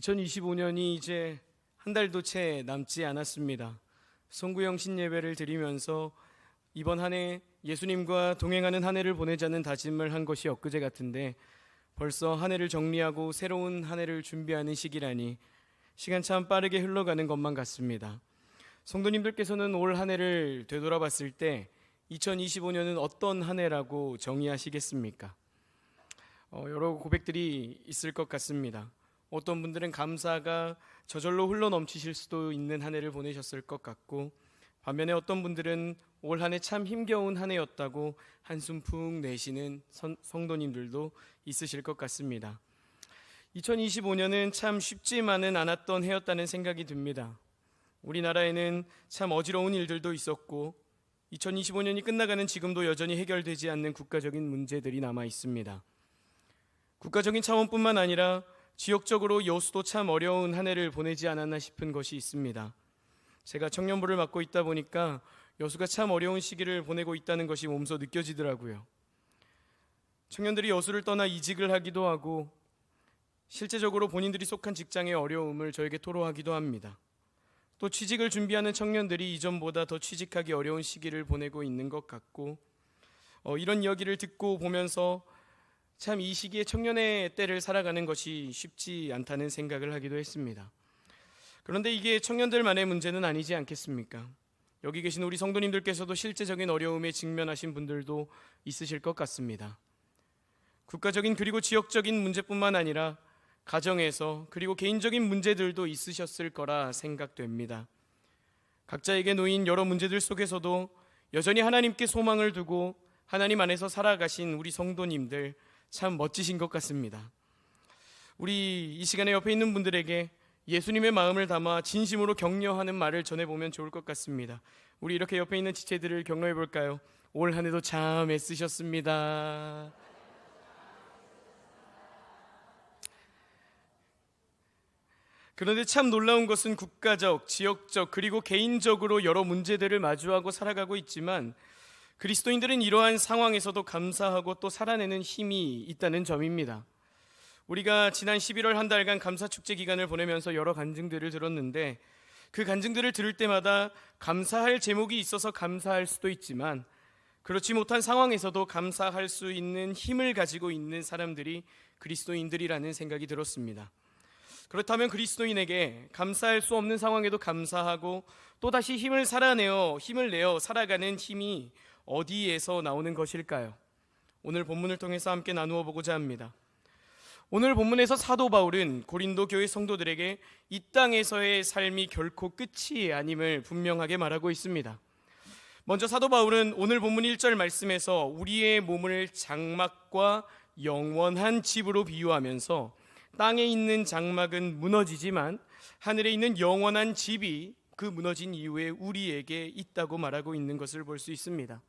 2025년이 이제 한 달도 채 남지 않았습니다. 송구영 신예배를 드리면서 이번 한 해 예수님과 동행하는 한 해를 보내자는 다짐을 한 것이 엊그제 같은데 벌써 한 해를 정리하고 새로운 한 해를 준비하는 시기라니 시간 참 빠르게 흘러가는 것만 같습니다. 성도님들께서는 올 한 해를 되돌아봤을 때 2025년은 어떤 한 해라고 정의하시겠습니까? 여러 고백들이 있을 것 같습니다. 어떤 분들은 감사가 저절로 흘러 넘치실 수도 있는 한 해를 보내셨을 것 같고, 반면에 어떤 분들은 올 한 해 참 힘겨운 한 해였다고 한숨 푹 내쉬는 성도님들도 있으실 것 같습니다. 2025년은 참 쉽지만은 않았던 해였다는 생각이 듭니다. 우리나라에는 참 어지러운 일들도 있었고 2025년이 끝나가는 지금도 여전히 해결되지 않는 국가적인 문제들이 남아 있습니다. 국가적인 차원뿐만 아니라 지역적으로 여수도 참 어려운 한 해를 보내지 않았나 싶은 것이 있습니다. 제가 청년부를 맡고 있다 보니까 여수가 참 어려운 시기를 보내고 있다는 것이 몸소 느껴지더라고요. 청년들이 여수를 떠나 이직을 하기도 하고 실제적으로 본인들이 속한 직장의 어려움을 저에게 토로하기도 합니다. 또 취직을 준비하는 청년들이 이전보다 더 취직하기 어려운 시기를 보내고 있는 것 같고, 이런 이야기를 듣고 보면서 참 이 시기에 청년의 때를 살아가는 것이 쉽지 않다는 생각을 하기도 했습니다. 그런데 이게 청년들만의 문제는 아니지 않겠습니까? 여기 계신 우리 성도님들께서도 실제적인 어려움에 직면하신 분들도 있으실 것 같습니다. 국가적인 그리고 지역적인 문제뿐만 아니라 가정에서 그리고 개인적인 문제들도 있으셨을 거라 생각됩니다. 각자에게 놓인 여러 문제들 속에서도 여전히 하나님께 소망을 두고 하나님 안에서 살아가신 우리 성도님들 참 멋지신 것 같습니다. 우리 이 시간에 옆에 있는 분들에게 예수님의 마음을 담아 진심으로 격려하는 말을 전해보면 좋을 것 같습니다. 우리 이렇게 옆에 있는 지체들을 격려해 볼까요? 올 한 해도 참 애쓰셨습니다. 그런데 참 놀라운 것은 국가적, 지역적, 그리고 개인적으로 여러 문제들을 마주하고 살아가고 있지만 그리스도인들은 이러한 상황에서도 감사하고 또 살아내는 힘이 있다는 점입니다. 우리가 지난 11월 한 달간 감사축제 기간을 보내면서 여러 간증들을 들었는데 그 간증들을 들을 때마다 감사할 제목이 있어서 감사할 수도 있지만 그렇지 못한 상황에서도 감사할 수 있는 힘을 가지고 있는 사람들이 그리스도인들이라는 생각이 들었습니다. 그렇다면 그리스도인에게 감사할 수 없는 상황에도 감사하고 또다시 힘을 내어 살아가는 힘이 어디에서 나오는 것일까요? 오늘 본문을 통해서 함께 나누어 보고자 합니다. 오늘 본문에서 사도 바울은 고린도 교회 성도들에게 이 땅에서의 삶이 결코 끝이 아님을 분명하게 말하고 있습니다. 먼저 사도 바울은 오늘 본문 1절 말씀에서 우리의 몸을 장막과 영원한 집으로 비유하면서 땅에 있는 장막은 무너지지만 하늘에 있는 영원한 집이 그 무너진 이후에 우리에게 있다고 말하고 있는 것을 볼 수 있습니다.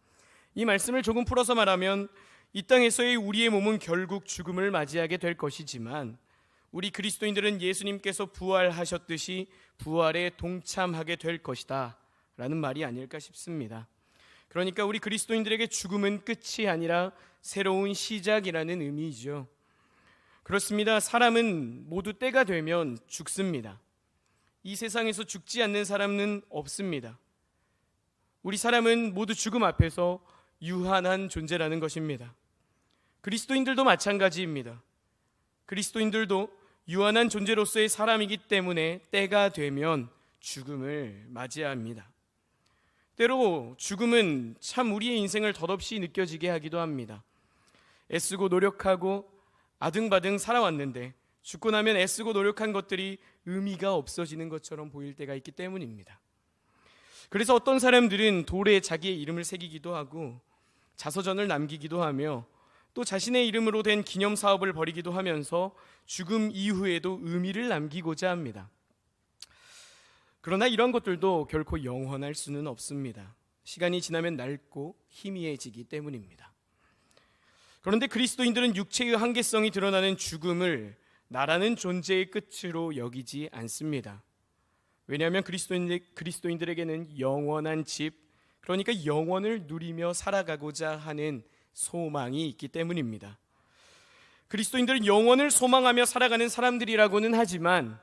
이 말씀을 조금 풀어서 말하면 이 땅에서의 우리의 몸은 결국 죽음을 맞이하게 될 것이지만 우리 그리스도인들은 예수님께서 부활하셨듯이 부활에 동참하게 될 것이다 라는 말이 아닐까 싶습니다. 그러니까 우리 그리스도인들에게 죽음은 끝이 아니라 새로운 시작이라는 의미이죠. 그렇습니다. 사람은 모두 때가 되면 죽습니다. 이 세상에서 죽지 않는 사람은 없습니다. 우리 사람은 모두 죽음 앞에서 유한한 존재라는 것입니다. 그리스도인들도 마찬가지입니다. 그리스도인들도 유한한 존재로서의 사람이기 때문에 때가 되면 죽음을 맞이해야 합니다. 때로 죽음은 참 우리의 인생을 덧없이 느껴지게 하기도 합니다. 애쓰고 노력하고 아등바등 살아왔는데 죽고 나면 애쓰고 노력한 것들이 의미가 없어지는 것처럼 보일 때가 있기 때문입니다. 그래서 어떤 사람들은 돌에 자기의 이름을 새기기도 하고 자서전을 남기기도 하며 또 자신의 이름으로 된 기념사업을 벌이기도 하면서 죽음 이후에도 의미를 남기고자 합니다. 그러나 이런 것들도 결코 영원할 수는 없습니다. 시간이 지나면 낡고 희미해지기 때문입니다. 그런데 그리스도인들은 육체의 한계성이 드러나는 죽음을 나라는 존재의 끝으로 여기지 않습니다. 왜냐하면 그리스도인들에게는 영원한 집, 그러니까 영원을 누리며 살아가고자 하는 소망이 있기 때문입니다. 그리스도인들은 영원을 소망하며 살아가는 사람들이라고는 하지만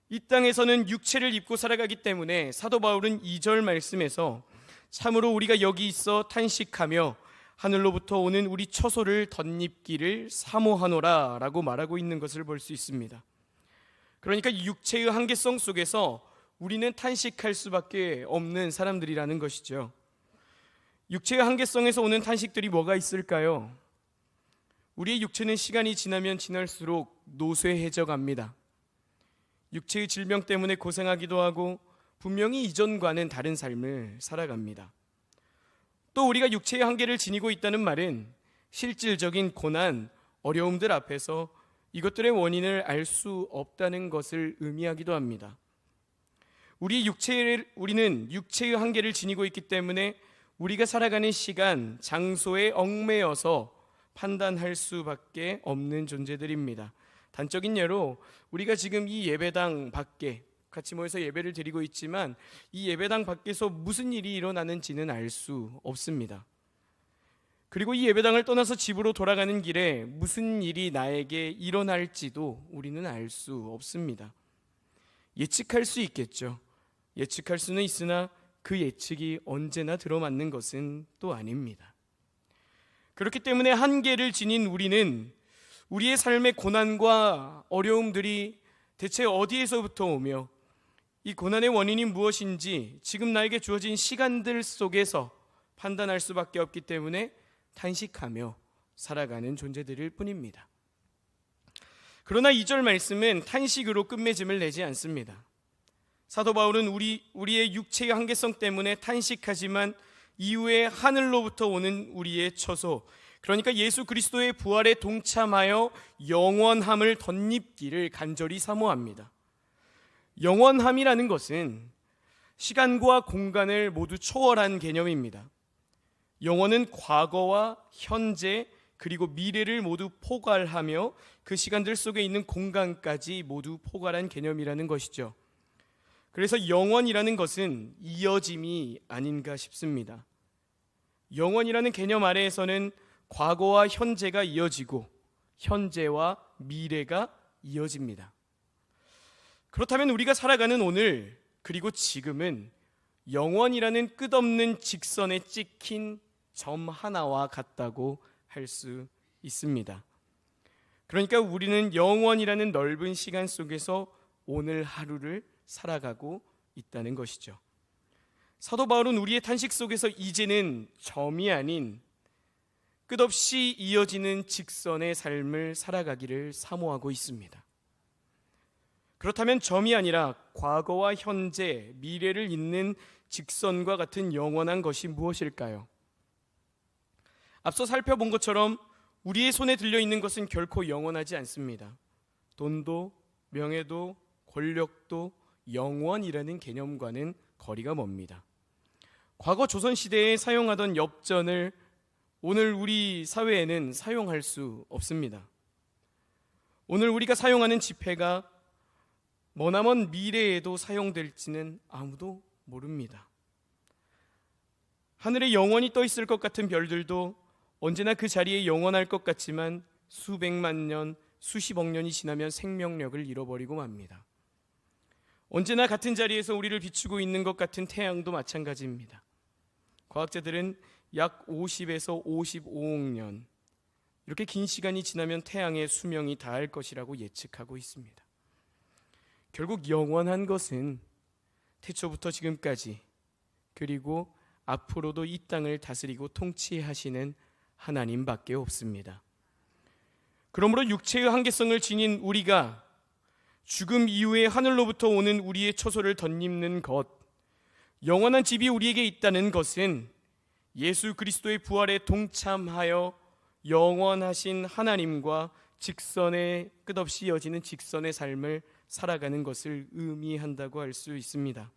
이 땅에서는 육체를 입고 살아가기 때문에 사도 바울은 2절 말씀에서 참으로 우리가 여기 있어 탄식하며 하늘로부터 오는 우리 처소를 덧입기를 사모하노라 라고 말하고 있는 것을 볼 수 있습니다. 그러니까 육체의 한계성 속에서 우리는 탄식할 수밖에 없는 사람들이라는 것이죠. 육체의 한계성에서 오는 탄식들이 뭐가 있을까요? 우리의 육체는 시간이 지나면 지날수록 노쇠해져 갑니다. 육체의 질병 때문에 고생하기도 하고 분명히 이전과는 다른 삶을 살아갑니다. 또 우리가 육체의 한계를 지니고 있다는 말은 실질적인 고난, 어려움들 앞에서 이것들의 원인을 알 수 없다는 것을 의미하기도 합니다. 우리는 육체의 한계를 지니고 있기 때문에 우리가 살아가는 시간, 장소에 얽매여서 판단할 수밖에 없는 존재들입니다. 단적인 예로 우리가 지금 이 예배당 밖에 같이 모여서 예배를 드리고 있지만 이 예배당 밖에서 무슨 일이 일어나는지는 알 수 없습니다. 그리고 이 예배당을 떠나서 집으로 돌아가는 길에 무슨 일이 나에게 일어날지도 우리는 알 수 없습니다. 예측할 수 있겠죠. 예측할 수는 있으나 그 예측이 언제나 들어맞는 것은 또 아닙니다. 그렇기 때문에 한계를 지닌 우리는 우리의 삶의 고난과 어려움들이 대체 어디에서부터 오며 이 고난의 원인이 무엇인지 지금 나에게 주어진 시간들 속에서 판단할 수밖에 없기 때문에 탄식하며 살아가는 존재들일 뿐입니다. 그러나 2절 말씀은 탄식으로 끝맺음을 내지 않습니다. 사도 바울은 우리의 육체의 한계성 때문에 탄식하지만 이후에 하늘로부터 오는 우리의 처소, 그러니까 예수 그리스도의 부활에 동참하여 영원함을 덧입기를 간절히 사모합니다. 영원함이라는 것은 시간과 공간을 모두 초월한 개념입니다. 영원은 과거와 현재 그리고 미래를 모두 포괄하며 그 시간들 속에 있는 공간까지 모두 포괄한 개념이라는 것이죠. 그래서 영원이라는 것은 이어짐이 아닌가 싶습니다. 영원이라는 개념 아래에서는 과거와 현재가 이어지고 현재와 미래가 이어집니다. 그렇다면 우리가 살아가는 오늘 그리고 지금은 영원이라는 끝없는 직선에 찍힌 점 하나와 같다고 할 수 있습니다. 그러니까 우리는 영원이라는 넓은 시간 속에서 오늘 하루를 살아가고 있다는 것이죠. 사도 바울은 우리의 탄식 속에서 이제는 점이 아닌 끝없이 이어지는 직선의 삶을 살아가기를 사모하고 있습니다. 그렇다면 점이 아니라 과거와 현재, 미래를 잇는 직선과 같은 영원한 것이 무엇일까요? 앞서 살펴본 것처럼 우리의 손에 들려있는 것은 결코 영원하지 않습니다. 돈도, 명예도, 권력도 영원이라는 개념과는 거리가 멉니다. 과거 조선시대에 사용하던 엽전을 오늘 우리 사회에는 사용할 수 없습니다. 오늘 우리가 사용하는 지폐가 머나먼 미래에도 사용될지는 아무도 모릅니다. 하늘에 영원히 떠 있을 것 같은 별들도 언제나 그 자리에 영원할 것 같지만 수백만 년, 수십억 년이 지나면 생명력을 잃어버리고 맙니다. 언제나 같은 자리에서 우리를 비추고 있는 것 같은 태양도 마찬가지입니다. 과학자들은 약 50에서 55억 년, 이렇게 긴 시간이 지나면 태양의 수명이 다할 것이라고 예측하고 있습니다. 결국 영원한 것은 태초부터 지금까지 그리고 앞으로도 이 땅을 다스리고 통치하시는 하나님밖에 없습니다. 그러므로 육체의 한계성을 지닌 우리가 죽음 이후에 하늘로부터 오는 우리의 처소를 덧입는 것, 영원한 집이 우리에게 있다는 것은 예수 그리스도의 부활에 동참하여 영원하신 하나님과 직선의 끝없이 이어지는 직선의 삶을 살아가는 것을 의미한다고 할 수 있습니다.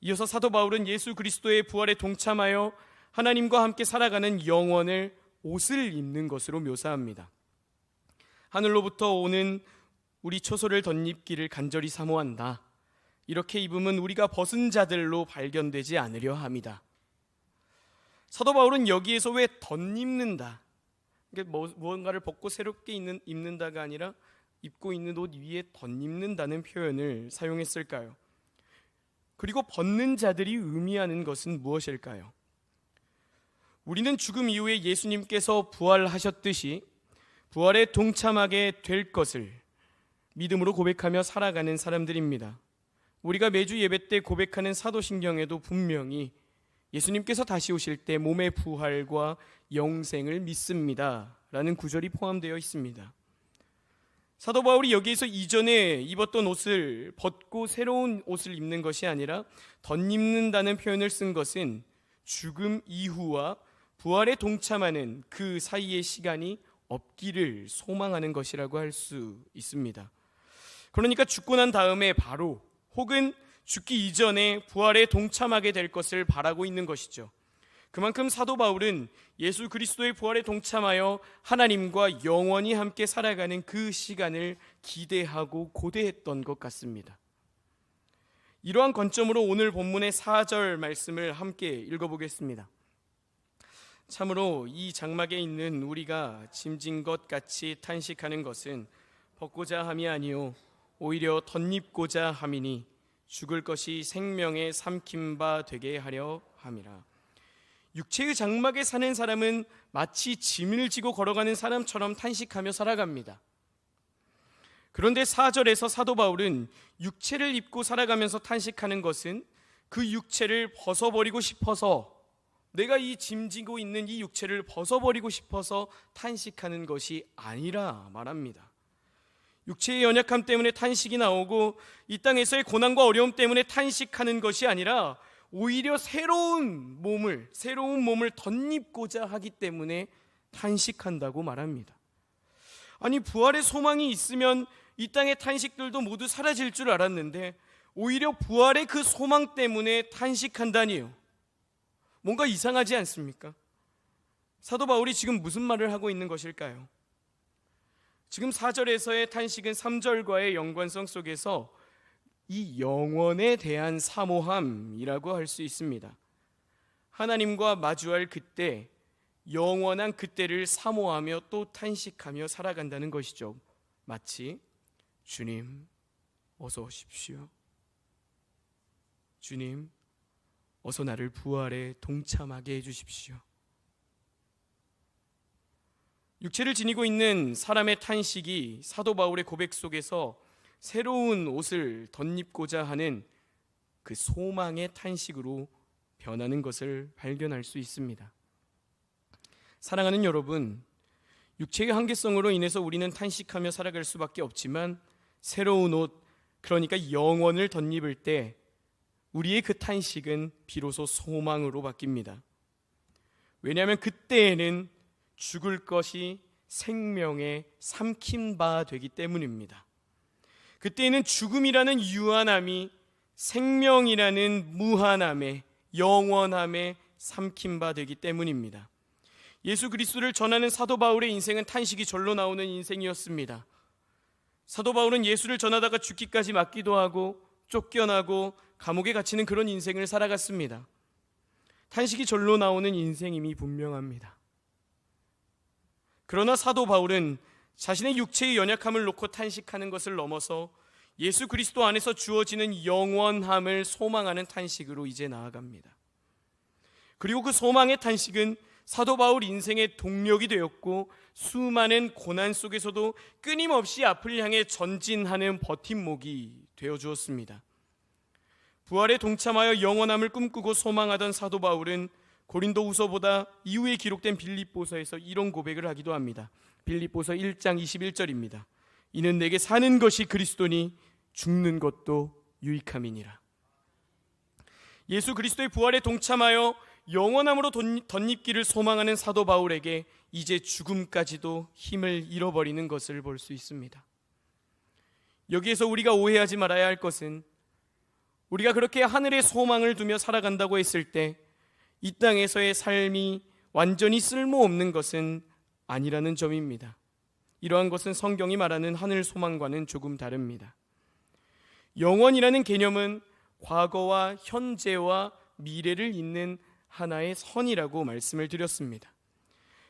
이어서 사도 바울은 예수 그리스도의 부활에 동참하여 하나님과 함께 살아가는 영원을 옷을 입는 것으로 묘사합니다. 하늘로부터 오는 우리 처소를 덧입기를 간절히 사모한다. 이렇게 입으면 우리가 벗은 자들로 발견되지 않으려 합니다. 사도 바울은 여기에서 왜 덧입는다, 무언가를 벗고 새롭게 입는다가 아니라 입고 있는 옷 위에 덧입는다는 표현을 사용했을까요? 그리고 벗는 자들이 의미하는 것은 무엇일까요? 우리는 죽음 이후에 예수님께서 부활하셨듯이 부활에 동참하게 될 것을 믿음으로 고백하며 살아가는 사람들입니다. 우리가 매주 예배 때 고백하는 사도신경에도 분명히 예수님께서 다시 오실 때 몸의 부활과 영생을 믿습니다 라는 구절이 포함되어 있습니다. 사도 바울이 여기에서 이전에 입었던 옷을 벗고 새로운 옷을 입는 것이 아니라 덧입는다는 표현을 쓴 것은 죽음 이후와 부활에 동참하는 그 사이의 시간이 없기를 소망하는 것이라고 할 수 있습니다. 그러니까 죽고 난 다음에 바로 혹은 죽기 이전에 부활에 동참하게 될 것을 바라고 있는 것이죠. 그만큼 사도 바울은 예수 그리스도의 부활에 동참하여 하나님과 영원히 함께 살아가는 그 시간을 기대하고 고대했던 것 같습니다. 이러한 관점으로 오늘 본문의 4절 말씀을 함께 읽어보겠습니다. 참으로 이 장막에 있는 우리가 짐진 것 같이 탄식하는 것은 벗고자 함이 아니요 오히려 덧입고자 함이니 죽을 것이 생명에 삼킨 바 되게 하려 함이라. 육체의 장막에 사는 사람은 마치 짐을 지고 걸어가는 사람처럼 탄식하며 살아갑니다. 그런데 4절에서 사도 바울은 육체를 입고 살아가면서 탄식하는 것은 그 육체를 벗어버리고 싶어서, 내가 이 짐지고 있는 이 육체를 벗어버리고 싶어서 탄식하는 것이 아니라 말합니다. 육체의 연약함 때문에 탄식이 나오고 이 땅에서의 고난과 어려움 때문에 탄식하는 것이 아니라 오히려 새로운 몸을 덧입고자 하기 때문에 탄식한다고 말합니다. 아니, 부활의 소망이 있으면 이 땅의 탄식들도 모두 사라질 줄 알았는데 오히려 부활의 그 소망 때문에 탄식한다니요. 뭔가 이상하지 않습니까? 사도 바울이 지금 무슨 말을 하고 있는 것일까요? 지금 4절에서의 탄식은 3절과의 연관성 속에서 이 영원에 대한 사모함이라고 할 수 있습니다. 하나님과 마주할 그때, 영원한 그때를 사모하며 또 탄식하며 살아간다는 것이죠. 마치 주님 어서 오십시오. 주님 어서 나를 부활에 동참하게 해주십시오. 육체를 지니고 있는 사람의 탄식이 사도 바울의 고백 속에서 새로운 옷을 덧입고자 하는 그 소망의 탄식으로 변하는 것을 발견할 수 있습니다. 사랑하는 여러분, 육체의 한계성으로 인해서 우리는 탄식하며 살아갈 수밖에 없지만 새로운 옷, 그러니까 영원을 덧입을 때 우리의 그 탄식은 비로소 소망으로 바뀝니다. 왜냐하면 그때에는 죽을 것이 생명에 삼킨 바 되기 때문입니다. 그때에는 죽음이라는 유한함이 생명이라는 무한함에, 영원함에 삼킨 바 되기 때문입니다. 예수 그리스도를 전하는 사도 바울의 인생은 탄식이 절로 나오는 인생이었습니다. 사도 바울은 예수를 전하다가 죽기까지 맞기도 하고 쫓겨나고 감옥에 갇히는 그런 인생을 살아갔습니다. 탄식이 절로 나오는 인생임이 분명합니다. 그러나 사도 바울은 자신의 육체의 연약함을 놓고 탄식하는 것을 넘어서 예수 그리스도 안에서 주어지는 영원함을 소망하는 탄식으로 이제 나아갑니다. 그리고 그 소망의 탄식은 사도 바울 인생의 동력이 되었고 수많은 고난 속에서도 끊임없이 앞을 향해 전진하는 버팀목이 되어 주었습니다. 부활에 동참하여 영원함을 꿈꾸고 소망하던 사도 바울은 고린도후서보다 이후에 기록된 빌립보서에서 이런 고백을 하기도 합니다. 빌립보서 1장 21절입니다. 이는 내게 사는 것이 그리스도니 죽는 것도 유익함이니라. 예수 그리스도의 부활에 동참하여 영원함으로 덧입기를 소망하는 사도 바울에게 이제 죽음까지도 힘을 잃어버리는 것을 볼 수 있습니다. 여기에서 우리가 오해하지 말아야 할 것은 우리가 그렇게 하늘의 소망을 두며 살아간다고 했을 때 이 땅에서의 삶이 완전히 쓸모없는 것은 아니라는 점입니다. 이러한 것은 성경이 말하는 하늘 소망과는 조금 다릅니다. 영원이라는 개념은 과거와 현재와 미래를 잇는 하나의 선이라고 말씀을 드렸습니다.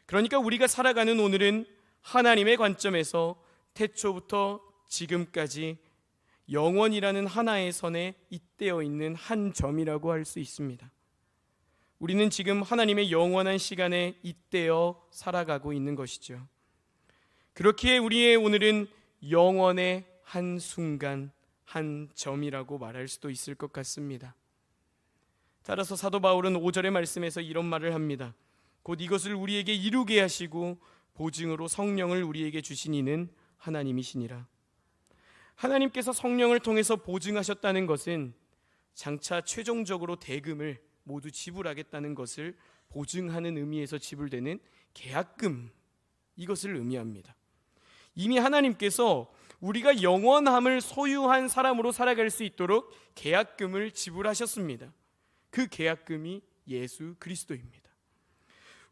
그러니까 우리가 살아가는 오늘은 하나님의 관점에서 태초부터 지금까지 영원이라는 하나의 선에 잇대어 있는 한 점이라고 할 수 있습니다. 우리는 지금 하나님의 영원한 시간에 잇대어 살아가고 있는 것이죠. 그렇기에 우리의 오늘은 영원의 한 순간, 한 점이라고 말할 수도 있을 것 같습니다. 따라서 사도 바울은 5절의 말씀에서 이런 말을 합니다. 곧 이것을 우리에게 이루게 하시고 보증으로 성령을 우리에게 주신 이는 하나님이시니라. 하나님께서 성령을 통해서 보증하셨다는 것은 장차 최종적으로 대금을 모두 지불하겠다는 것을 보증하는 의미에서 지불되는 계약금, 이것을 의미합니다. 이미 하나님께서 우리가 영원함을 소유한 사람으로 살아갈 수 있도록 계약금을 지불하셨습니다. 그 계약금이 예수 그리스도입니다.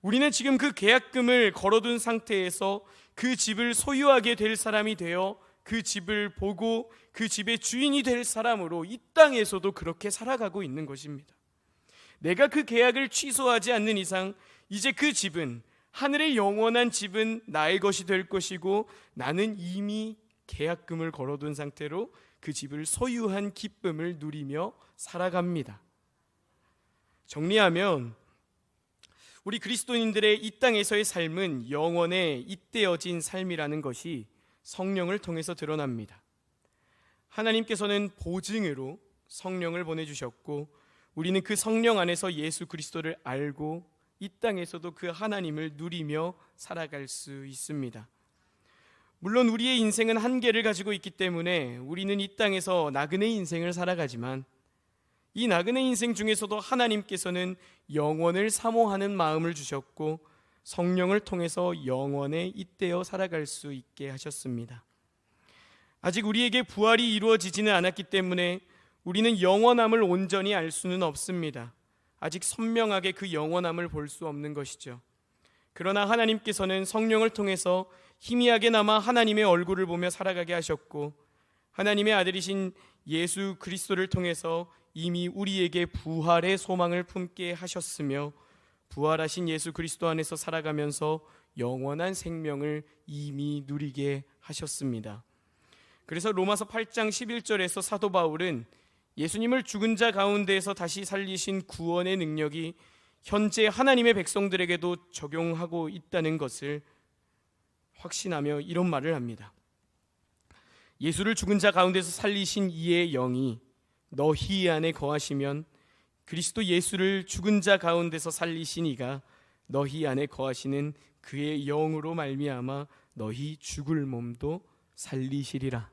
우리는 지금 그 계약금을 걸어둔 상태에서 그 집을 소유하게 될 사람이 되어 그 집을 보고 그 집의 주인이 될 사람으로 이 땅에서도 그렇게 살아가고 있는 것입니다. 내가 그 계약을 취소하지 않는 이상 이제 그 집은, 하늘의 영원한 집은 나의 것이 될 것이고, 나는 이미 계약금을 걸어둔 상태로 그 집을 소유한 기쁨을 누리며 살아갑니다. 정리하면 우리 그리스도인들의 이 땅에서의 삶은 영원에 잇대어진 삶이라는 것이 성령을 통해서 드러납니다. 하나님께서는 보증으로 성령을 보내주셨고, 우리는 그 성령 안에서 예수 그리스도를 알고 이 땅에서도 그 하나님을 누리며 살아갈 수 있습니다. 물론 우리의 인생은 한계를 가지고 있기 때문에 우리는 이 땅에서 나그네 인생을 살아가지만, 이 나그네 인생 중에서도 하나님께서는 영원을 사모하는 마음을 주셨고 성령을 통해서 영원에 잇대어 살아갈 수 있게 하셨습니다. 아직 우리에게 부활이 이루어지지는 않았기 때문에 우리는 영원함을 온전히 알 수는 없습니다. 아직 선명하게 그 영원함을 볼 수 없는 것이죠. 그러나 하나님께서는 성령을 통해서 희미하게나마 하나님의 얼굴을 보며 살아가게 하셨고, 하나님의 아들이신 예수 그리스도를 통해서 이미 우리에게 부활의 소망을 품게 하셨으며, 부활하신 예수 그리스도 안에서 살아가면서 영원한 생명을 이미 누리게 하셨습니다. 그래서 로마서 8장 11절에서 사도 바울은 예수님을 죽은 자 가운데에서 다시 살리신 구원의 능력이 현재 하나님의 백성들에게도 적용하고 있다는 것을 확신하며 이런 말을 합니다. 예수를 죽은 자 가운데서 살리신 이의 영이 너희 안에 거하시면 그리스도 예수를 죽은 자 가운데서 살리신 이가 너희 안에 거하시는 그의 영으로 말미암아 너희 죽을 몸도 살리시리라.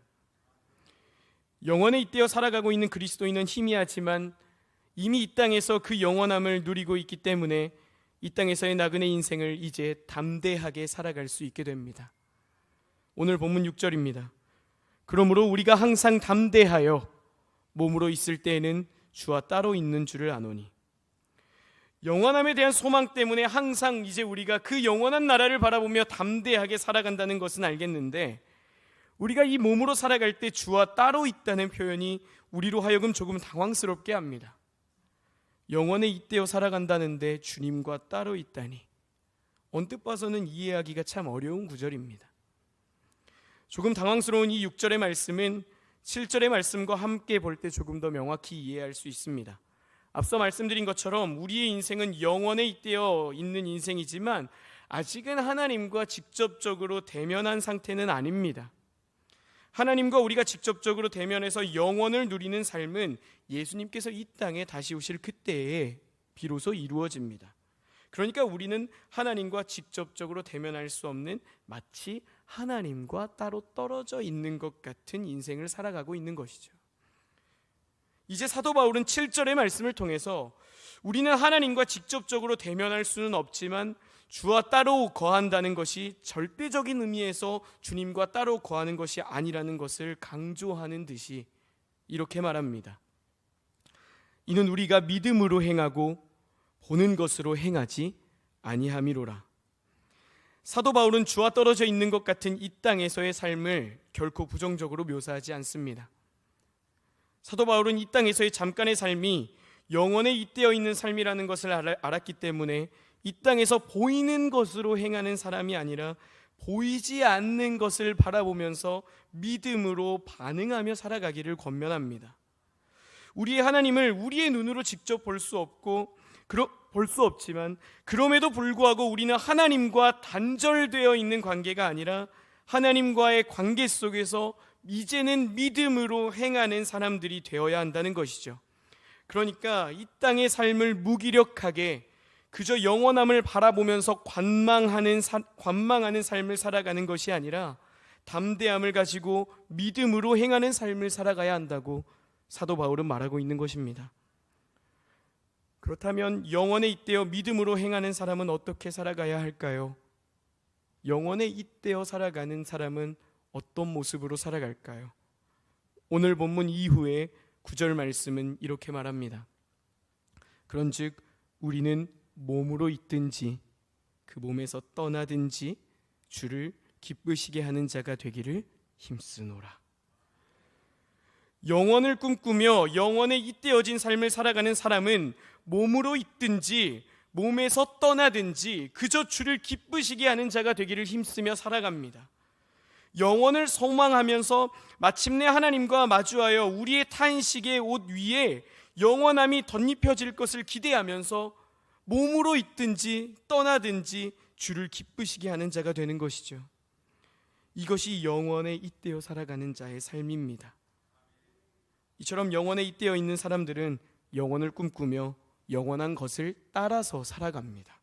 영원에 잇대어 살아가고 있는 그리스도인은 희미하지만 이미 이 땅에서 그 영원함을 누리고 있기 때문에 이 땅에서의 나그네 인생을 이제 담대하게 살아갈 수 있게 됩니다. 오늘 본문 6절입니다. 그러므로 우리가 항상 담대하여 몸으로 있을 때에는 주와 따로 있는 줄을 아노니. 영원함에 대한 소망 때문에 항상 이제 우리가 그 영원한 나라를 바라보며 담대하게 살아간다는 것은 알겠는데, 우리가 이 몸으로 살아갈 때 주와 따로 있다는 표현이 우리로 하여금 조금 당황스럽게 합니다. 영원에 잇대어 살아간다는데 주님과 따로 있다니, 언뜻 봐서는 이해하기가 참 어려운 구절입니다. 조금 당황스러운 이 6절의 말씀은 7절의 말씀과 함께 볼 때 조금 더 명확히 이해할 수 있습니다. 앞서 말씀드린 것처럼 우리의 인생은 영원에 잇대어 있는 인생이지만 아직은 하나님과 직접적으로 대면한 상태는 아닙니다. 하나님과 우리가 직접적으로 대면해서 영원을 누리는 삶은 예수님께서 이 땅에 다시 오실 그때에 비로소 이루어집니다. 그러니까 우리는 하나님과 직접적으로 대면할 수 없는, 마치 하나님과 따로 떨어져 있는 것 같은 인생을 살아가고 있는 것이죠. 이제 사도 바울은 7절의 말씀을 통해서 우리는 하나님과 직접적으로 대면할 수는 없지만 주와 따로 거한다는 것이 절대적인 의미에서 주님과 따로 거하는 것이 아니라는 것을 강조하는 듯이 이렇게 말합니다. 이는 우리가 믿음으로 행하고 보는 것으로 행하지 아니함이로라. 사도 바울은 주와 떨어져 있는 것 같은 이 땅에서의 삶을 결코 부정적으로 묘사하지 않습니다. 사도 바울은 이 땅에서의 잠깐의 삶이 영원에 잇대어 있는 삶이라는 것을 알았기 때문에 이 땅에서 보이는 것으로 행하는 사람이 아니라 보이지 않는 것을 바라보면서 믿음으로 반응하며 살아가기를 권면합니다. 우리의 하나님을 우리의 눈으로 직접 볼 수 없지만 그럼에도 불구하고 우리는 하나님과 단절되어 있는 관계가 아니라 하나님과의 관계 속에서 이제는 믿음으로 행하는 사람들이 되어야 한다는 것이죠. 그러니까 이 땅의 삶을 무기력하게 그저 영원함을 바라보면서 관망하는 삶을 살아가는 것이 아니라 담대함을 가지고 믿음으로 행하는 삶을 살아가야 한다고 사도 바울은 말하고 있는 것입니다. 그렇다면 영원에 잇대어 믿음으로 행하는 사람은 어떻게 살아가야 할까요? 영원에 잇대어 살아가는 사람은 어떤 모습으로 살아갈까요? 오늘 본문 이후에 9절 말씀은 이렇게 말합니다. 그런즉 우리는 몸으로 있든지 그 몸에서 떠나든지 주를 기쁘시게 하는 자가 되기를 힘쓰노라. 영원을 꿈꾸며 영원에 잇대어진 삶을 살아가는 사람은 몸으로 있든지 몸에서 떠나든지 그저 주를 기쁘시게 하는 자가 되기를 힘쓰며 살아갑니다. 영원을 소망하면서 마침내 하나님과 마주하여 우리의 탄식의 옷 위에 영원함이 덧입혀질 것을 기대하면서 몸으로 있든지 떠나든지 주를 기쁘시게 하는 자가 되는 것이죠. 이것이 영원에 잇대어 살아가는 자의 삶입니다. 이처럼 영원에 잇대어 있는 사람들은 영원을 꿈꾸며 영원한 것을 따라서 살아갑니다.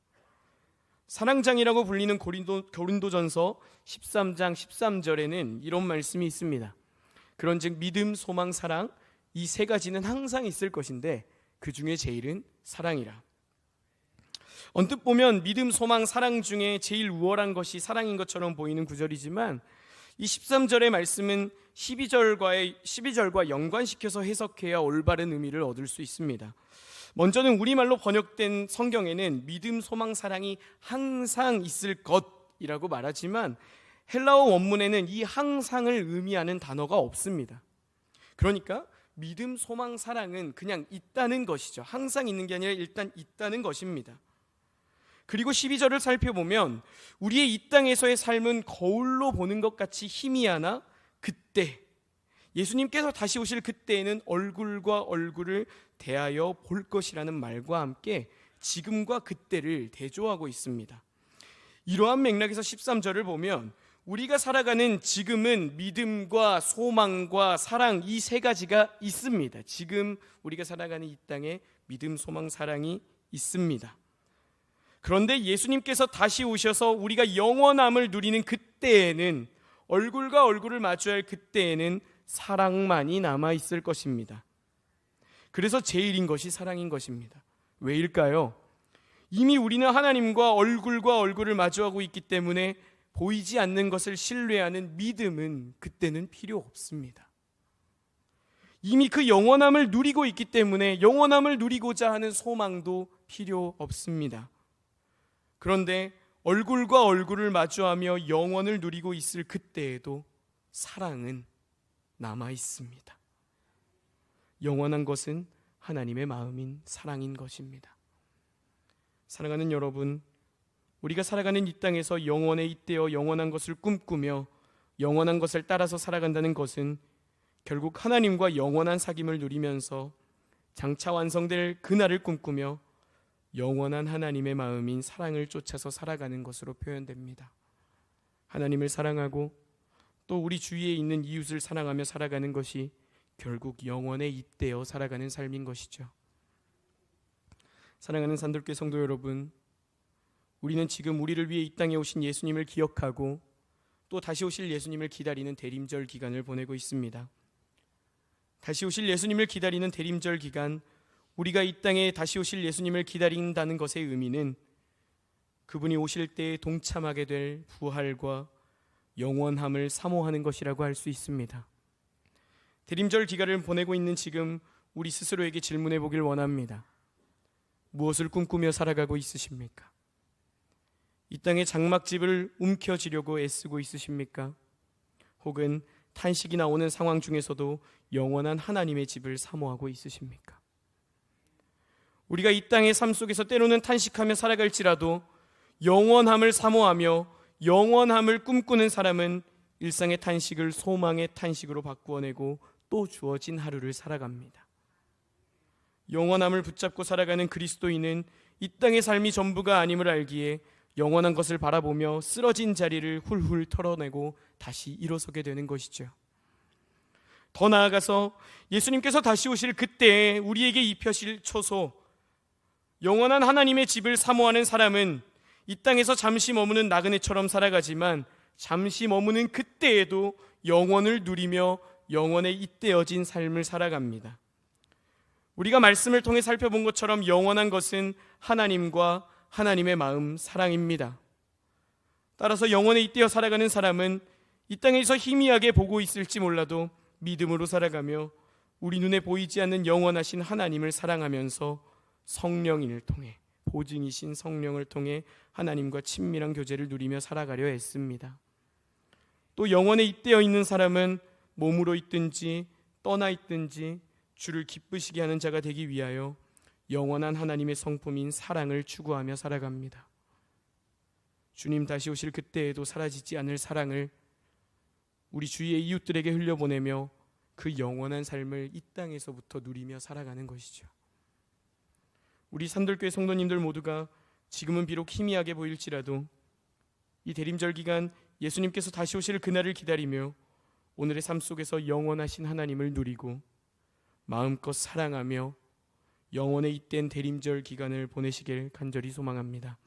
사랑장이라고 불리는 고린도전서 13장 13절에는 이런 말씀이 있습니다. 그런즉 믿음, 소망, 사랑 이 세 가지는 항상 있을 것인데 그 중에 제일은 사랑이라. 언뜻 보면 믿음, 소망, 사랑 중에 제일 우월한 것이 사랑인 것처럼 보이는 구절이지만 이 13절의 말씀은 12절과 연관시켜서 해석해야 올바른 의미를 얻을 수 있습니다. 먼저는 우리말로 번역된 성경에는 믿음, 소망, 사랑이 항상 있을 것이라고 말하지만 헬라어 원문에는 이 항상을 의미하는 단어가 없습니다. 그러니까 믿음, 소망, 사랑은 그냥 있다는 것이죠. 항상 있는 게 아니라 일단 있다는 것입니다. 그리고 12절을 살펴보면 우리의 이 땅에서의 삶은 거울로 보는 것 같이 희미하나 그때 예수님께서 다시 오실 그때에는 얼굴과 얼굴을 대하여 볼 것이라는 말과 함께 지금과 그때를 대조하고 있습니다. 이러한 맥락에서 13절을 보면 우리가 살아가는 지금은 믿음과 소망과 사랑 이 세 가지가 있습니다. 지금 우리가 살아가는 이 땅에 믿음, 소망, 사랑이 있습니다. 그런데 예수님께서 다시 오셔서 우리가 영원함을 누리는 그때에는 얼굴과 얼굴을 마주할 그때에는 사랑만이 남아있을 것입니다. 그래서 제일인 것이 사랑인 것입니다. 왜일까요? 이미 우리는 하나님과 얼굴을 마주하고 있기 때문에 보이지 않는 것을 신뢰하는 믿음은 그때는 필요 없습니다. 이미 그 영원함을 누리고 있기 때문에 영원함을 누리고자 하는 소망도 필요 없습니다. 그런데 얼굴과 얼굴을 마주하며 영원을 누리고 있을 그때에도 사랑은 남아 있습니다. 영원한 것은 하나님의 마음인 사랑인 것입니다. 사랑하는 여러분, 우리가 살아가는 이 땅에서 영원에 잇대어 영원한 것을 꿈꾸며 영원한 것을 따라서 살아간다는 것은 결국 하나님과 영원한 사귐을 누리면서 장차 완성될 그날을 꿈꾸며 영원한 하나님의 마음인 사랑을 쫓아서 살아가는 것으로 표현됩니다. 하나님을 사랑하고 또 우리 주위에 있는 이웃을 사랑하며 살아가는 것이 결국 영원에 잇대어 살아가는 삶인 것이죠. 사랑하는 산돌교회 성도 여러분, 우리는 지금 우리를 위해 이 땅에 오신 예수님을 기억하고 또 다시 오실 예수님을 기다리는 대림절 기간을 보내고 있습니다. 다시 오실 예수님을 기다리는 대림절 기간, 우리가 이 땅에 다시 오실 예수님을 기다린다는 것의 의미는 그분이 오실 때에 동참하게 될 부활과 영원함을 사모하는 것이라고 할 수 있습니다. 대림절 기간을 보내고 있는 지금 우리 스스로에게 질문해 보길 원합니다. 무엇을 꿈꾸며 살아가고 있으십니까? 이 땅의 장막집을 움켜쥐려고 애쓰고 있으십니까? 혹은 탄식이 나오는 상황 중에서도 영원한 하나님의 집을 사모하고 있으십니까? 우리가 이 땅의 삶 속에서 때로는 탄식하며 살아갈지라도 영원함을 사모하며 영원함을 꿈꾸는 사람은 일상의 탄식을 소망의 탄식으로 바꾸어내고 또 주어진 하루를 살아갑니다. 영원함을 붙잡고 살아가는 그리스도인은 이 땅의 삶이 전부가 아님을 알기에 영원한 것을 바라보며 쓰러진 자리를 훌훌 털어내고 다시 일어서게 되는 것이죠. 더 나아가서 예수님께서 다시 오실 그때에 우리에게 입혀질 초소, 영원한 하나님의 집을 사모하는 사람은 이 땅에서 잠시 머무는 나그네처럼 살아가지만 잠시 머무는 그때에도 영원을 누리며 영원에 잇대어진 삶을 살아갑니다. 우리가 말씀을 통해 살펴본 것처럼 영원한 것은 하나님과 하나님의 마음, 사랑입니다. 따라서 영원에 잇대어 살아가는 사람은 이 땅에서 희미하게 보고 있을지 몰라도 믿음으로 살아가며 우리 눈에 보이지 않는 영원하신 하나님을 사랑하면서 성령인을 통해, 보증이신 성령을 통해 하나님과 친밀한 교제를 누리며 살아가려 했습니다. 또 영원에 잇대어 있는 사람은 몸으로 있든지 떠나 있든지 주를 기쁘시게 하는 자가 되기 위하여 영원한 하나님의 성품인 사랑을 추구하며 살아갑니다. 주님 다시 오실 그때에도 사라지지 않을 사랑을 우리 주위의 이웃들에게 흘려보내며 그 영원한 삶을 이 땅에서부터 누리며 살아가는 것이죠. 우리 산돌교회 성도님들 모두가 지금은 비록 희미하게 보일지라도 이 대림절 기간 예수님께서 다시 오실 그날을 기다리며 오늘의 삶 속에서 영원하신 하나님을 누리고 마음껏 사랑하며 영원에 잇댄 대림절 기간을 보내시길 간절히 소망합니다.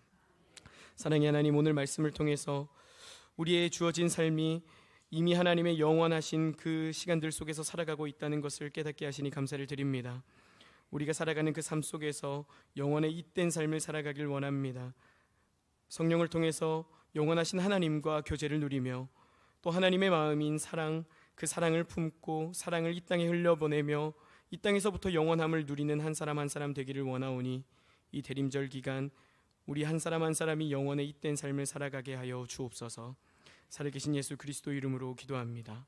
사랑의 하나님, 오늘 말씀을 통해서 우리의 주어진 삶이 이미 하나님의 영원하신 그 시간들 속에서 살아가고 있다는 것을 깨닫게 하시니 감사를 드립니다. 우리가 살아가는 그 삶 속에서 영원에 잇댄 삶을 살아가길 원합니다. 성령을 통해서 영원하신 하나님과 교제를 누리며 또 하나님의 마음인 사랑, 그 사랑을 품고 사랑을 이 땅에 흘려보내며 이 땅에서부터 영원함을 누리는 한 사람 한 사람 되기를 원하오니 이 대림절 기간 우리 한 사람 한 사람이 영원에 잇댄 삶을 살아가게 하여 주옵소서. 살아계신 예수 그리스도 이름으로 기도합니다.